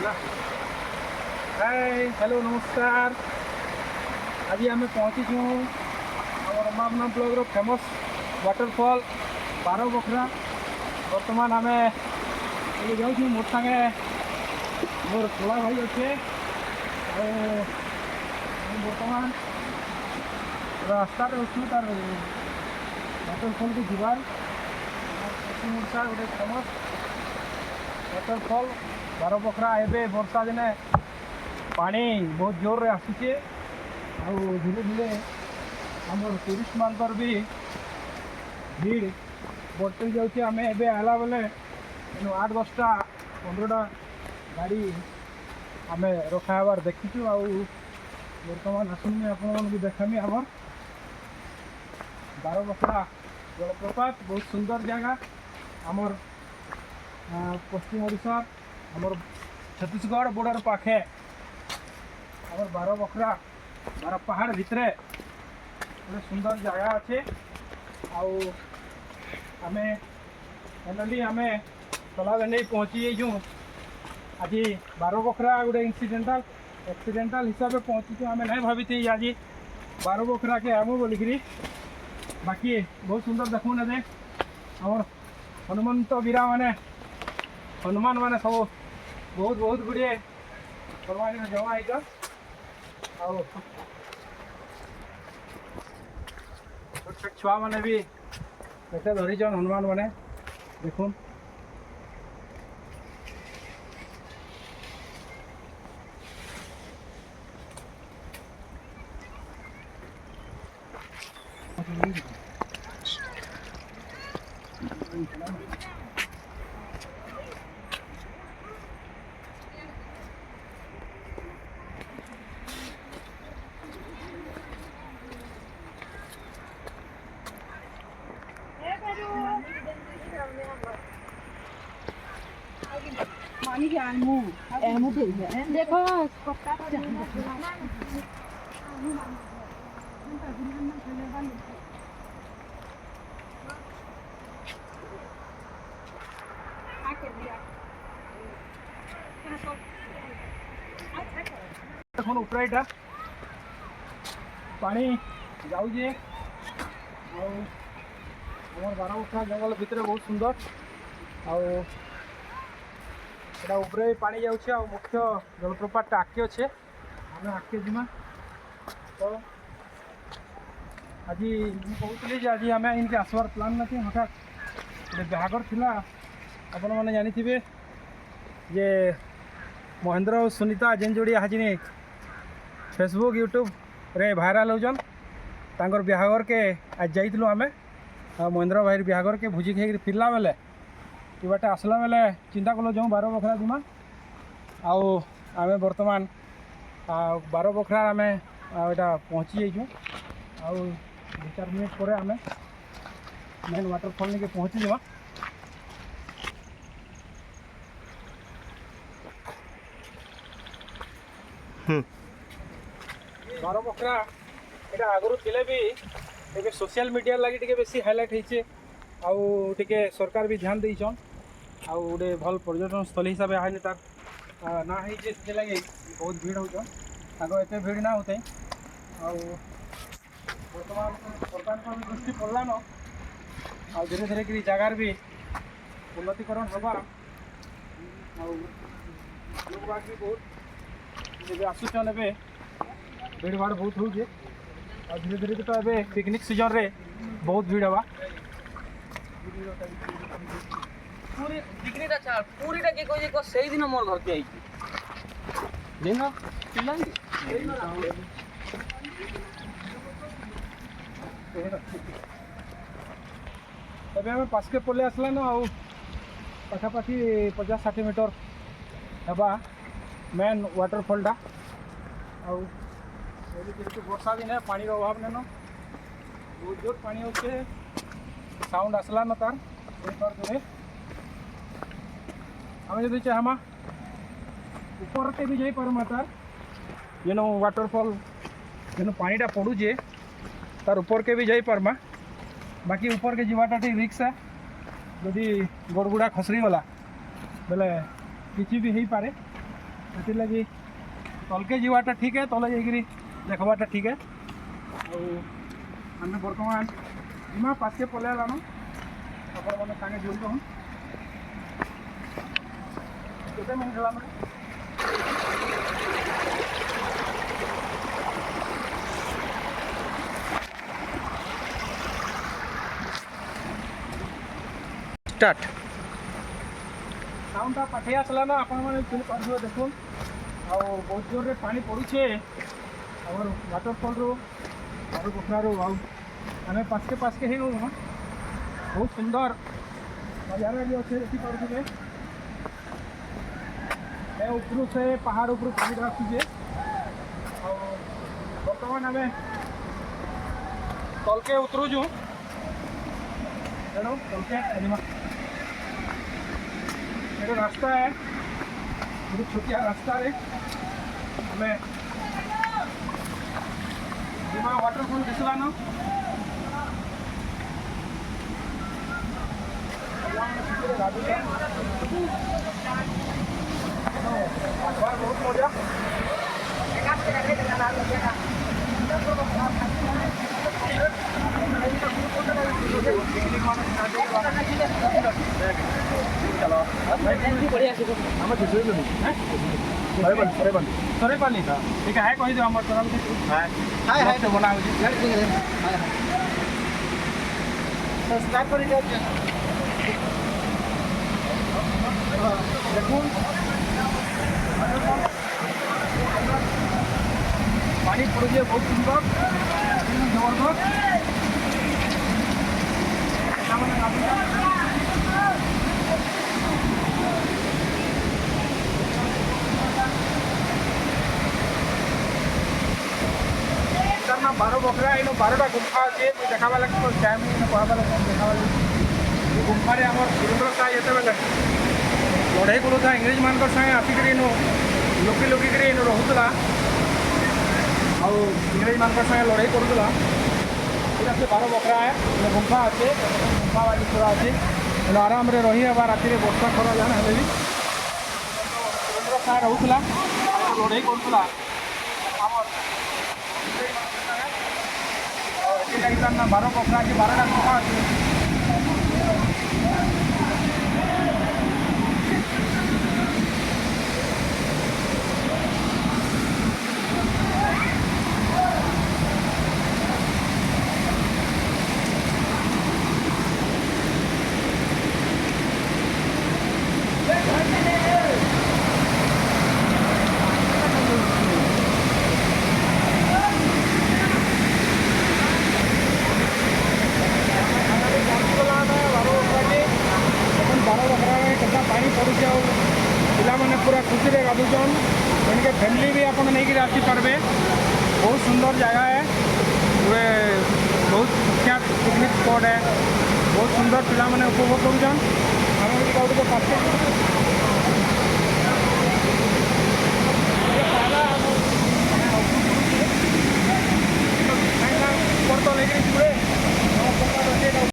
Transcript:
Hi hello नमस्कार। आज आम पहुँची अमरनाथ ब्लॉक फेमस वाटरफॉल बारबखरा। बर्तमान आम जाऊँ मोर सागे मोर थोड़ा भाई अच्छे बर्तमान रास्ता अच्छु तार वाटरफॉल को जीवार पश्चिम ओडिशा गोटे फेमस वाटरफॉल बारबखरा। एवं वर्षा दिने पानी बहुत जोर रे आसुचे आ धीरे धीरे आम टूरिस्ट मानकर भी भीड़ बढ़ते जाऊे। आम एवं आला बेले 8-10टा 15टा गाड़ी आम रखा हबार देखीचु। आ बर्तमान आसुनी आपन देखामी आमर बारबखरा जलप्रपात। बहुत सुंदर जगह आमर पश्चिम ओडिशा आमर छत्तीसगढ़ बॉर्डर पाखे आमर बारबखरा 12 पहाड़ भितरे गोटे सुंदर जगह अच्छे। आमे फाइनाली आमे तलागंडे पहुँची जाइछुं। आज बारबखरा गोटे एक्सीडेंटाल हिसाब से पहुँची आम नहीं भावी आज बारबखरा के आमु बोलिकी। बाकी बहुत सुंदर देखू ना दे आमर हनुमंत वीरा माने हनुमान माने सब बहुत बहुत गुड़िए हनुमान जमा है। छोट छुआ मैंने भी कैसे धरीचन हनुमान मैंने देखुन। देखो देखो ऊपर पानी जाऊे आम बारबखरा जंगल भितर बहुत सुंदर आउे पानी जाऊे। आ मुख्य जलप्रपात आखि अच्छे आम आखि जीमा। तो आज कहते आज आम इनके आसबार प्लान नहीं हठात गोटे बाहागर थिला आपण मैंने जानी जे महेंद्र और सुनीता जेन जोड़ी आज फेसबुक यूट्यूब रे भाइराल होजन तांकर बाहागर के आज जाइलु आम महेंद्र भाई बाहागर के भोजी खाई फिरला बेले ये बाटे आसला बेले चिंता कल जो बारबखरा जीमा। आम बर्तमान बारबखरा आम एटा पहुँची जाइछुं। 2-4 मिनट पर आम मेन वाटरफॉल नहीं पहुँची जावा। बारबखरा यहाँ आगुरी थे भी ए सोशल मीडिया लगी टे बेसी हाइलाइट होइछे। टे सरकार भी ध्यान देछन गोटे भल पर्यटन स्थली हिसाब से आने तार ना है लगे बहुत भीड़ होचन एत भीड़ ना होते। बर्तमान सरकार को भी दृष्टि पड़लान धीरे धीरे कि जगार भी उन्नतिकरण हवा लोग बाग भी बहुत आसुचन ए भीड़ भाड़ बहुत हो धीरे धीरे तो ए पिकनिक सीजन रे बहुत भीड़ हवा। पूरी डिग्रीटा छाड़ पूरीटा के कोई को सही दिन मोर घर के आई दिन चिल्लांगे तबे आम पास के पले आसला न पाखापाखि 50-60 मीटर हवा मेन वाटरफॉलटा। वर्षा दिन है पानी अभाव नहीं बहुत जोर पानी होचे साउंड आसला न तार आम जब चाहमा ऊपर के भी जापरमा तार जेन वाटरफॉल जेन पानीटा पड़ूचे तार ऊपर के भी जापरमा। बाकी ऊपर के जीवाटा ठीक रिक्स है जदि गोड़ गुड़ा खसरी गला बेले किसी भी हो पारे ସେଥିଲାଗି ତଲକେ ଯିବାଟା ଠିକ୍ ହେ ତଲେ ଯାଇକିରି ଦେଖବାଟା ଠିକ୍ ହେ ଆଉ ଆମେ ବର୍ତ୍ତମାନ ଯିମା ପାଖକେ ପଳେଇ ଆଲାନ ଆପଣମାନେ ସାଙ୍ଗେ ଜୁଡ଼ି ରହୁନ୍ କେତେ ମିନିଟ୍ ହେଲା ମାନେ स्टार्ट साउंडटा पाठी आसला ना आपण मैंने फील कर देखुन आ बहुत जोर रे पानी पड़ुछे और वाटरफॉल रो और पोखरा रो आमे पास के ही बहुत सुंदर नजारा भी अच्छे देखी पारे ऊपर से पहाड़ ऊपर पानी आसुचे बर्तमान आम तलके उतरुचु तेणु तलके ये रास्ता है बहुत छोटिया रास्ता रे हमें जीमा वाटरफॉल दिसला ना बहुत मजा सरे पानी ठीक है कही दो तो बना देखो पानी पड़े बहुत सुंदर जबरदस्त ना 12 बकरा इन 12टा गुंफा अच्छे देखा लगे तो टाइम कहवा लगे देखा गुंफा आम सुरेंद्र साय जिते लड़ाई करूँ इंग्रेज मान सागे आसिक लुकी लुकिकी रोला इंग्रेज मान सागे लड़ाई करूला से 12 बकरा है गुंफा अच्छे गुंफा वाली पूरा अच्छे आराम से रही है राति वर्षा खरा जाना है भी सुरेंद्र साय रोला लड़ाई करूला ना 12 बकरा अच्छे 12टा गुंफा अच्छे पूरा खुशी रे गाधुचन इनके फैमिली भी आप नहीं आसी पार्बे बहुत सुंदर जगह है पूरे बहुत विख्यात पिकनिक स्पॉट है बहुत सुंदर पिला मैंने उपभोग कर